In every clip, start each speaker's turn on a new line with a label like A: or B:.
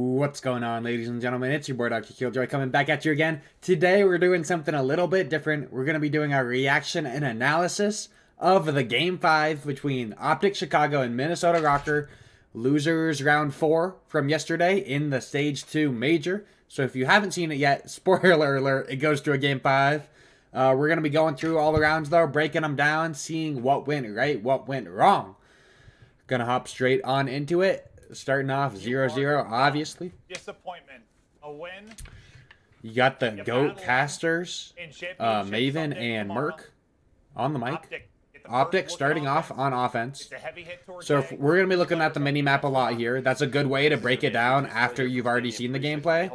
A: What's going on, ladies and gentlemen? It's your boy Dr. Killjoy coming back at you again. Today we're doing something a little bit different. We're going to be doing our reaction and analysis of the Game 5 between OpTic Chicago and Minnesota RØKKR. Losers round 4 from yesterday in the Stage 2 Major. So if you haven't seen it yet, spoiler alert, it goes to a Game 5. We're going to be going through all the rounds though, breaking them down, seeing what went right, what went wrong. Gonna hop straight on into it. Starting off 0-0, obviously.
B: Disappointment. A win.
A: You got the GOAT casters, Maven and Merc on the mic. OpTic starting off on offense. So we're going to be looking at the mini-map a lot here. That's a good way to break it down after you've already seen the gameplay.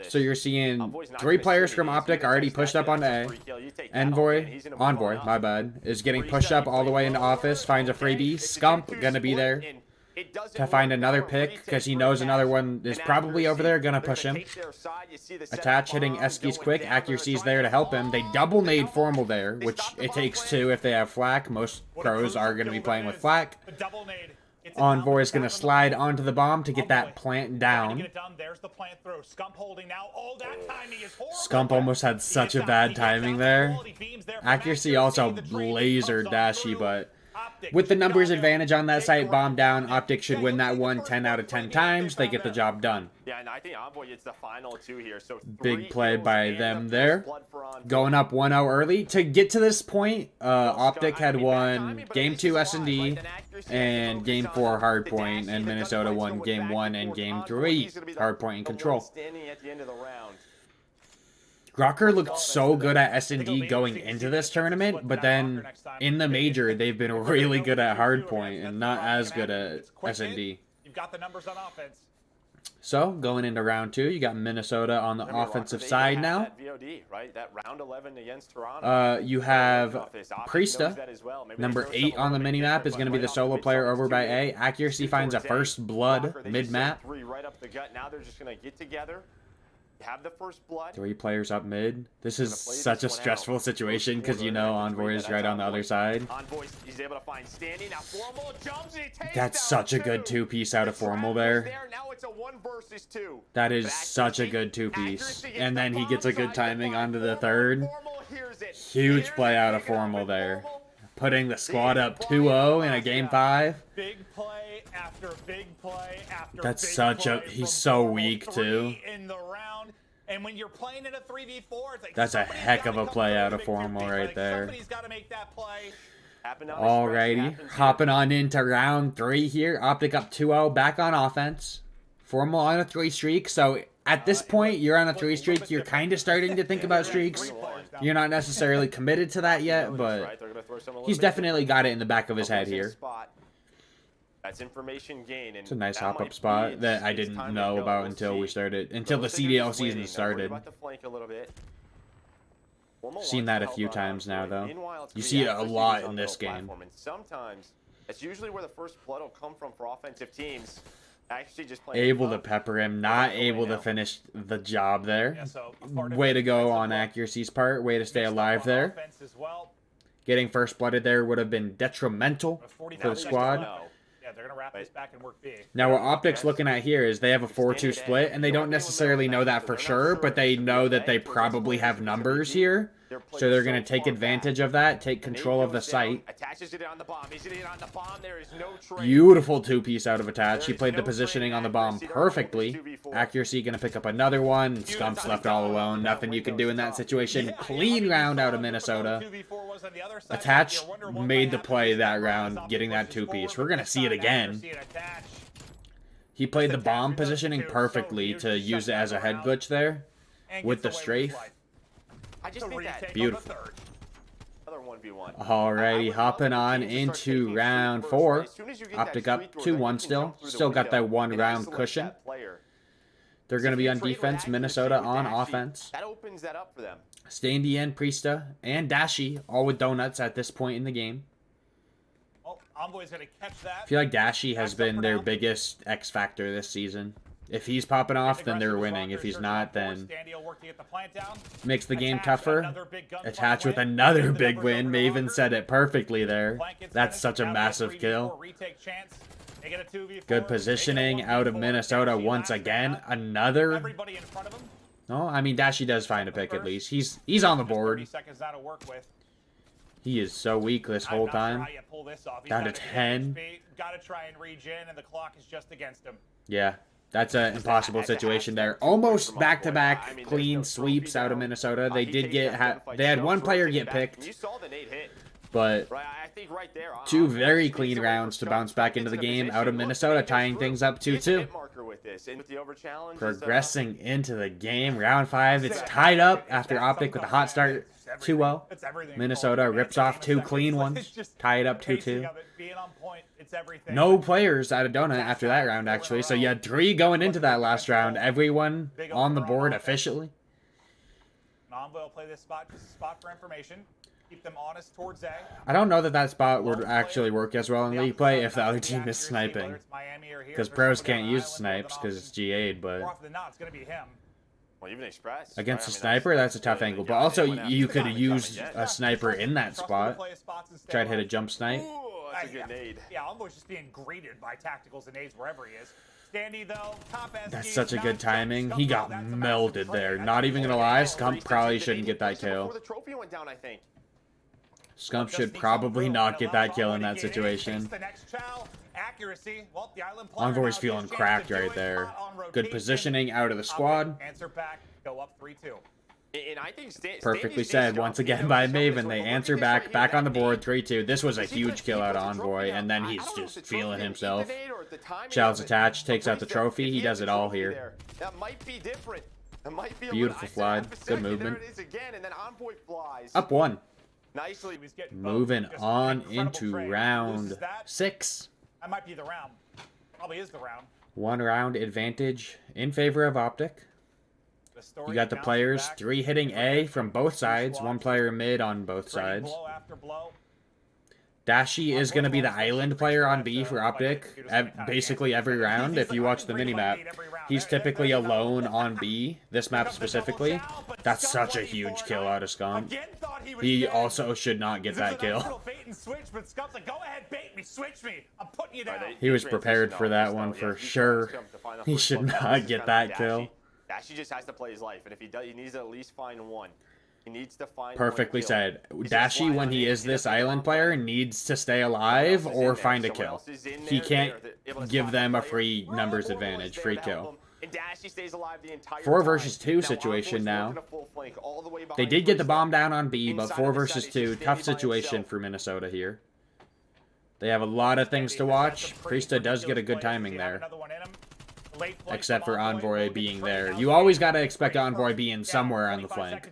A: So you're seeing 3 players from OpTic already pushed up on A. Envoy, my bad, is getting pushed up all the way into office, finds a freebie. Scump going to be there to find another pick because he knows another one is probably over there, gonna push him. Attach hitting Eski's quick, accuracy's there to help him. They double nade formal there, which it takes 2 if they have flak. Most pros are gonna be playing with flak. Envoy is gonna slide onto the bomb to get that plant down. Scump almost had such a bad timing there. Accuracy also laser dashy, but with the numbers advantage on that site, bomb down, OpTic should win that one 10 out of 10 times. They get the job done.
C: Yeah, and I think Envoy gets the final 2 here. So
A: big play by them there. Going up 1-0 early. To get to this point, OpTic had won Game 2 S&D and Game 4 Hardpoint, and Minnesota won Game 1 and Game 3 Hardpoint and Control. RØKKR looked so good at S&D going into this tournament, but then in the Major, they've been really good at Hardpoint and not as good at S&D. So, going into round 2, you got Minnesota on the offensive side now. You have Priesta, number 8 on the minimap, is going to be the solo player over by A. Accuracy finds a first blood mid-map.
C: Have the first blood.
A: 3 players up mid. This is such a stressful situation because you know Envoy is right on the other side. That's such a good 2-piece out of formal there. That is such a good 2-piece. And then he gets a good timing onto the third. Huge play out of formal there. Putting the squad up 2-0 in a Game 5.
B: Big play after big play after
A: That's such a... He's so weak too.
B: And when you're playing in a 3v4, it's like
A: that's a heck of a play out of formal right there. Alrighty, hopping on into round 3 here. OpTic up 2-0, back on offense. Formal on a 3 streak, so at this point, you're on a 3 streak. You're kind of starting to think about streaks. You're not necessarily committed to that yet, but he's definitely got it in the back of his head here.
C: That's information gain.
A: It's a nice hop-up spot that I didn't know about until we started, until the CDL season started. Seen that a few times now, though. You see it a lot in this game.
C: Sometimes it's usually where the first blood will come from for offensive teams.
A: Able to pepper him, not able to finish the job there. Way to go on accuracy's part. Way to stay alive there. Getting first blooded there would have been detrimental for the squad.
B: They're gonna wrap this back and work B.
A: Now what OpTic's looking at here is they have a 4-2 split, and they don't necessarily know that for sure, but they know that they probably have numbers here. So they're going to take advantage of that, take control of the site. Beautiful 2-piece out of attach. He played the positioning on the bomb perfectly. Accuracy going to pick up another one. Scump's left all alone. Nothing you can do in that situation. Clean round out of Minnesota. Attach made the play that round, getting that 2-piece. We're going to see it again. He played the bomb positioning perfectly to use it as a head glitch there with the strafe. Beautiful. Alrighty, hopping on into round 4. OpTic up 2-1 still. Still got that 1 round cushion. They're going to be on defense. Minnesota on offense. Standy and Priesta and Dashy, all with donuts at this point in the game. I feel like Dashy has been their biggest X factor this season. If he's popping off, then they're winning. If he's not, then makes the game tougher. Attach with another big win. Maven said it perfectly there. That's such a massive kill.
B: They get a 2v4.
A: Good positioning out of Minnesota once again. Another.
B: Everybody in front of him.
A: No, I mean, Dashi does find a pick at least. He's on the board.
B: 30 seconds now to work with.
A: He is so weak this whole time. Down to 10.
B: Gotta try and regen, and the clock is just against him.
A: Yeah, that's an impossible situation there. Almost back-to-back clean sweeps out of Minnesota. They did get they had one player get picked, but two very clean rounds to bounce back into the game out of Minnesota, tying things up 2-2. Progressing into the game, round 5. It's tied up after OpTic with a hot start. 2-0. Minnesota rips off 2 clean ones. Tie it up 2-2. No players out of Donut after that round, actually. So you had 3 going into that last round. Everyone on the board officially.
B: Envoy will play this spot, just a spot for information. Keep them honest towards A.
A: I don't know that that spot would actually work as well in league play if the other team is sniping. Because pros can't use snipes because it's GA'd, but against a sniper, that's a tough angle. But also, you could use a sniper in that spot. Try to hit a jump snipe.
C: That's a good nade.
B: Yeah, Envoy's just being greeted by tacticals and nades wherever he is. Standy, though, top
A: that's such a good timing. He got melded there. Not even gonna lie, Scump probably shouldn't get that kill. Scump should probably not get that kill in that situation. Envoy's feeling cracked right there. Good positioning out of the squad.
B: Answer back, go up 3-2.
A: Perfectly said once again by Maven. They answer back on the board 3-2. This was a huge kill out of Envoy, and then he's just feeling himself. Child's attached, takes out the trophy. He does it all here. Beautiful slide. Good movement. Up 1. Moving on into round 6.
B: That might be the round. Probably is the round.
A: 1 round advantage in favor of OpTic. You got the players 3 hitting A from both sides. 1 player mid on both sides. Dashi is going to be the island player on B for OpTic basically every round. If you watch the minimap, he's typically alone on B, this map specifically. That's such a huge kill out of Scump. He also should not get that kill. He was prepared for that one for sure. He should not get that kill.
C: Dashi just has to play his life, and if he does, he needs to at least find 1. He needs to find
A: Perfectly said. Dashi, when he is this island player, needs to stay alive or find a kill. He can't give them a free numbers advantage, free kill. 4 versus 2 situation now. They did get the bomb down on B, but 4 versus 2, tough situation for Minnesota here. They have a lot of things to watch. Priesta does get a good timing there. Except for Envoy being there. You always got to expect Envoy being somewhere on the flank.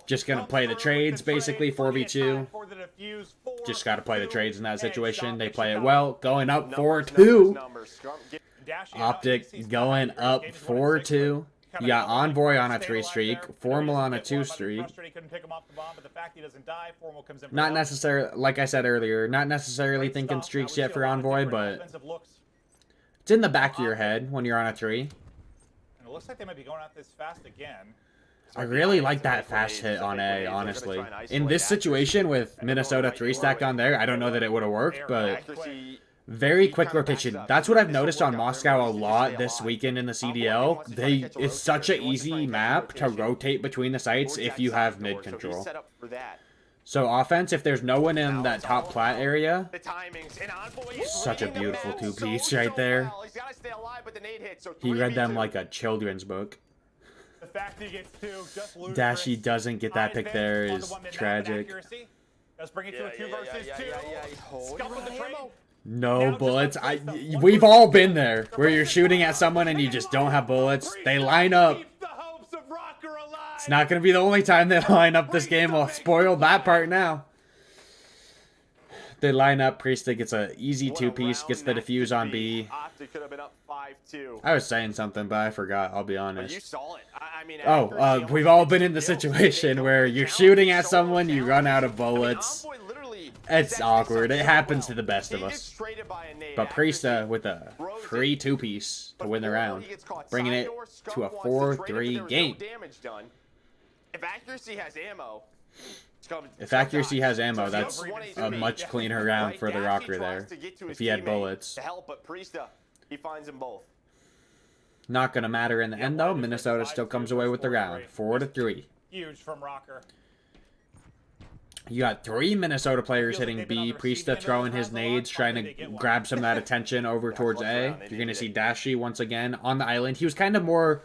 A: Just going to play the trades, basically, 4v2. Just got to play the trades in that situation. They play it well. Going up 4-2. OpTic going up 4-2. You got Envoy on a 3 streak. Formal on a 2 streak. Not necessarily, like I said earlier, not necessarily thinking streaks yet for Envoy, but it's in the back of your head when you're on a 3.
B: And it looks like they might be going out this fast again.
A: I really like that fast hit on A, honestly. In this situation with Minnesota 3 stacked on there, I don't know that it would have worked, but very quick rotation. That's what I've noticed on Moscow a lot this weekend in the CDL. It's such an easy map to rotate between the sites if you have mid control. So offense, if there's no one in that top plat area, such a beautiful 2-piece right there. He read them like a children's book. Dashi doesn't get that pick there is tragic. No bullets. We've all been there where you're shooting at someone and you just don't have bullets. They line up. It's not going to be the only time they line up this game. I'll spoil that part now. They line up. Priesta gets an easy 2-piece. Gets the defuse on B. I was saying something, but I forgot. I'll be honest. We've all been in the situation where you're shooting at someone, you run out of bullets. It's awkward. It happens to the best of us. But Priesta with a free 2-piece to win the round, bringing it to a 4-3 game.
C: If accuracy has ammo,
A: If accuracy has ammo, that's a much cleaner round for the RØKKR there. If he had bullets.
C: To help, but Priesta, he finds them both.
A: Not going to matter in the end, though. Minnesota still comes away with the round. 4-3.
B: Huge from RØKKR.
A: You got 3 Minnesota players hitting B. Priesta throwing his nades, trying to grab some of that attention over towards A. You're going to see Dashy once again on the island. He was kind of more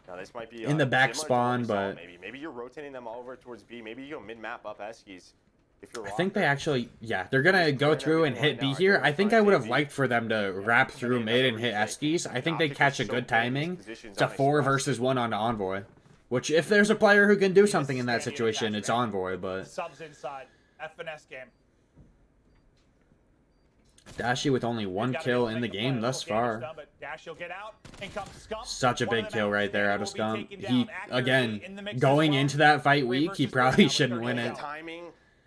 C: Now, this might be,
A: in the back
C: similar to
A: spawn,
C: what we saw,
A: but
C: maybe you're rotating them all over towards B. Maybe you go mid-map up Eskies. If you're
A: I think they actually, they're going to go through and hit B here. I think I would have liked for them to wrap through mid and hit Eskies. I think they catch a good timing. It's a 4 versus 1 on Envoy. Which, if there's a player who can do something in that situation, it's Envoy, but...
B: Subs inside. F&S game.
A: Dashy with only 1 kill in the game thus far. Such a big kill right there out of Scump. He, again, going into that fight week, he probably shouldn't win it.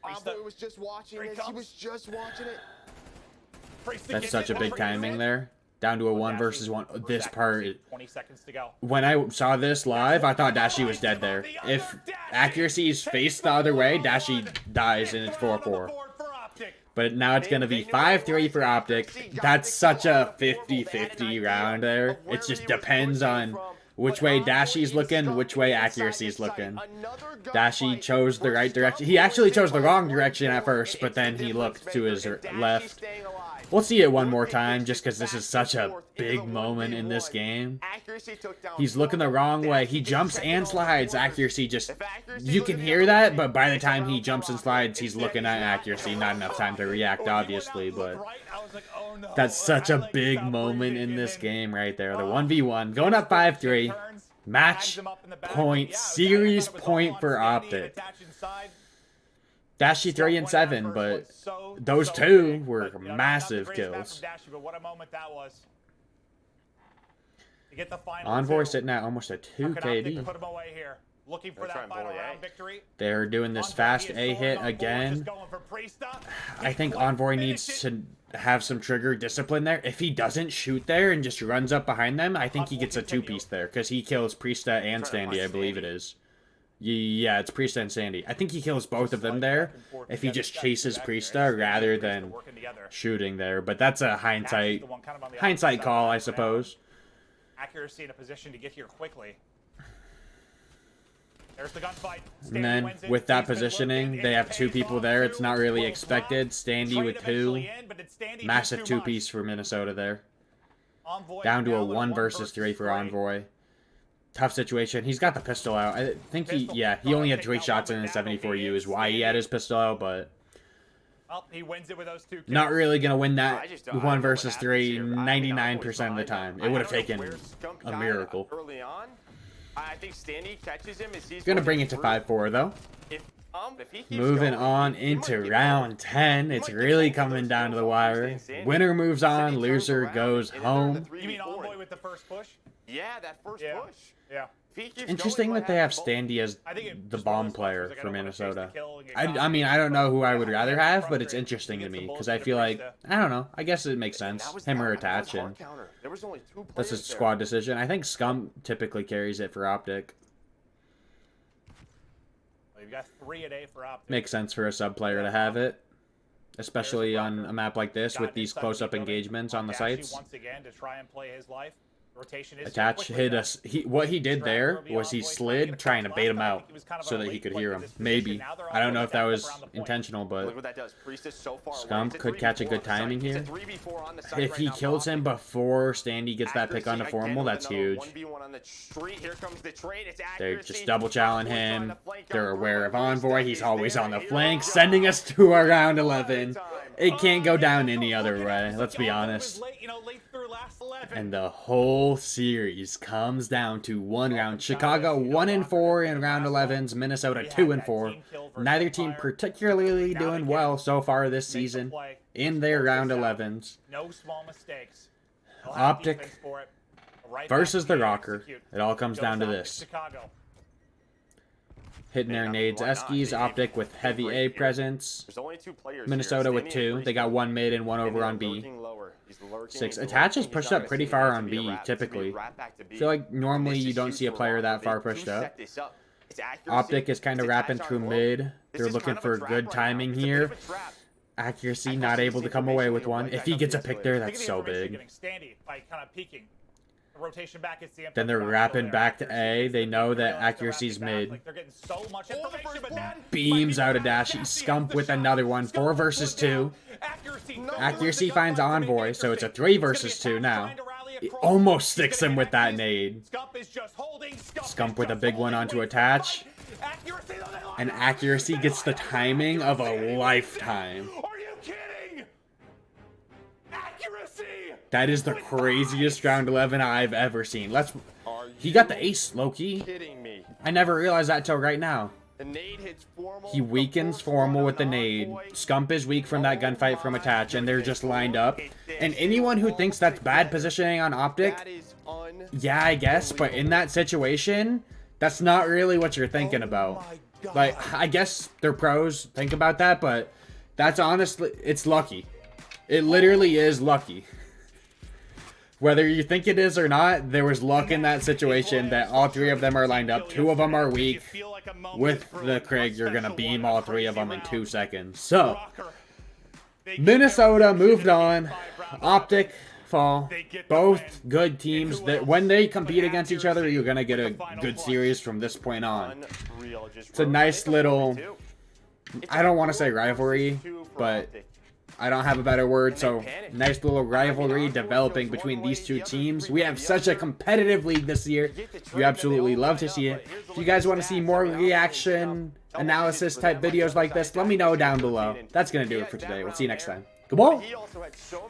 C: Envoy was just watching it. He was just watching it.
A: That's such a big timing there. Down to a 1 versus 1. This part,
B: 20 seconds to go.
A: when I saw this live, I thought Dashy was dead there. If accuracy is faced the other way, Dashy dies and it's 4-4. But now it's going to be 5-3 for OpTic. That's such a 50-50 round there. It just depends on which way Dashy's looking, which way accuracy's looking. Dashy chose the right direction. He actually chose the wrong direction at first, but then he looked to his left. We'll see it one more time, just because this is such a big moment in this game. He's looking the wrong way. He jumps and slides. Accuracy just... You can hear that, but by the time he jumps and slides, he's looking at accuracy. Not enough time to react, obviously, but... That's such a big moment in this game right there. The 1v1. Going up 5-3. Match point. Series point for OpTic. Dashy 3 and 7, but those 2 were massive kills. Envoy sitting at almost a 2 KD. They're doing this fast A hit again. I think Envoy needs to have some trigger discipline there. If he doesn't shoot there and just runs up behind them, I think he gets a 2-piece there because he kills Priesta and Standy, I believe it is. Yeah, it's Priesta and Sandy. I think he kills both of them there if he just chases Priesta rather than shooting there. But that's a hindsight call, I suppose.
B: Accuracy in a position to get here quickly. There's the gunfight.
A: And then with that positioning, they have 2 people there. It's not really expected. Standy with 2. Massive 2-piece for Minnesota there. Down to a 1 versus 3 for Envoy. Tough situation. He's got the pistol out. I think he only had 3 shots in the 74U is why he had his pistol out, but
B: he wins it with those 2 kills.
A: Not really going to win that 1 versus 3 99% of the time. It would have taken a miracle.
C: Early on, I think Standy catches him as he's
A: going to bring it to 5-4 though.
C: If he keeps
A: Moving
C: going,
A: on into round 10. It's really coming down to the wire. Winner moves on, loser goes home.
B: You mean Envoy with the first push?
C: Yeah, that first push.
B: Yeah.
A: Interesting that they have Standy as the bomb player for Minnesota. I mean, I don't know who I would rather have, but it's interesting to me because I feel like, I don't know, I guess it makes sense. Him or Attach, and that's a squad decision. I think Scum typically carries it for OpTic.
B: You've got 3 a day for OpTic.
A: Makes sense for a sub player to have it, especially on a map like this with these close-up engagements on the sites.
B: Once again to try and play his life.
A: Attach hit us. What he did there was he slid trying to bait him out so that he could hear him. Maybe. I don't know if that was intentional, but Scump could catch a good timing here. If he kills him before Standy gets that pick on the formal, that's huge. They're just double challenging him. They're aware of Envoy. He's always on the flank, sending us to our round 11. It can't go down any other way, let's be honest. And the whole series comes down to 1 round. Chicago 1-4 in round 11s, Minnesota 2-4. Neither team particularly doing well so far this season in their round 11s.
B: No small mistakes.
A: OpTic versus the RØKKR. It all comes down to this. Hitting their nades. Eskies, OpTic with heavy A presence. Minnesota with 2. They got 1 mid and 1 over on B. 6. Attach is pushed up pretty far on B, typically. I feel like normally you don't see a player that far pushed up.
C: It's accuracy.
A: OpTic is kind of
C: It's
A: wrapping
C: attached
A: through
C: arm
A: mid.
C: This
A: They're
C: is
A: looking
C: kind of a
A: for
C: trap
A: good
C: right
A: timing
C: now. It's a bit
A: here.
C: of a trap.
A: Accuracy not able to come away with one. If he gets a pick there, that's so big.
B: Getting standy by kind of peeking. The rotation back is the
A: Then they're wrapping back to A. They know that accuracy's mid.
B: Like they're getting so much information, but that
A: Beams out a dashi. Scump with another one. 4 versus 2. Accuracy finds Envoy, so it's a 3 versus 2 now. It almost sticks him with that nade. Scump with a big one onto attach. And accuracy gets the timing of a lifetime.
B: Are you kidding? Accuracy!
A: That is the craziest round 11 I've ever seen. He
C: You
A: got the ace, Loki.
C: kidding me?
A: I never realized that till right now.
C: The nade hits formal.
A: He weakens formal with the nade. Scump is weak from that gunfight from attach, and they're just lined up. And anyone who thinks that's bad positioning on OpTic,
C: That is
A: yeah, I guess, but in that situation, that's not really what you're thinking about. Like, I guess they're pros, think about that, but that's honestly, it's lucky. It literally is lucky. Whether you think it is or not, there was luck in that situation that all 3 of them are lined up. 2 of them are weak. With the Krieg, you're going to beam all 3 of them in 2 seconds. So, Minnesota moved on. OpTic fall. Both good teams. That when they compete against each other, you're going to get a good series from this point on.
C: unreal.
A: It's a nice little, I don't want to say rivalry, but I don't have a better word, so nice little rivalry developing between these 2 teams. We have such a competitive league this year. You absolutely love to see it. If you guys want to see more reaction, analysis type videos like this, let me know down below. That's going to do it for today. We'll see you next time. Goodbye.
C: He also had so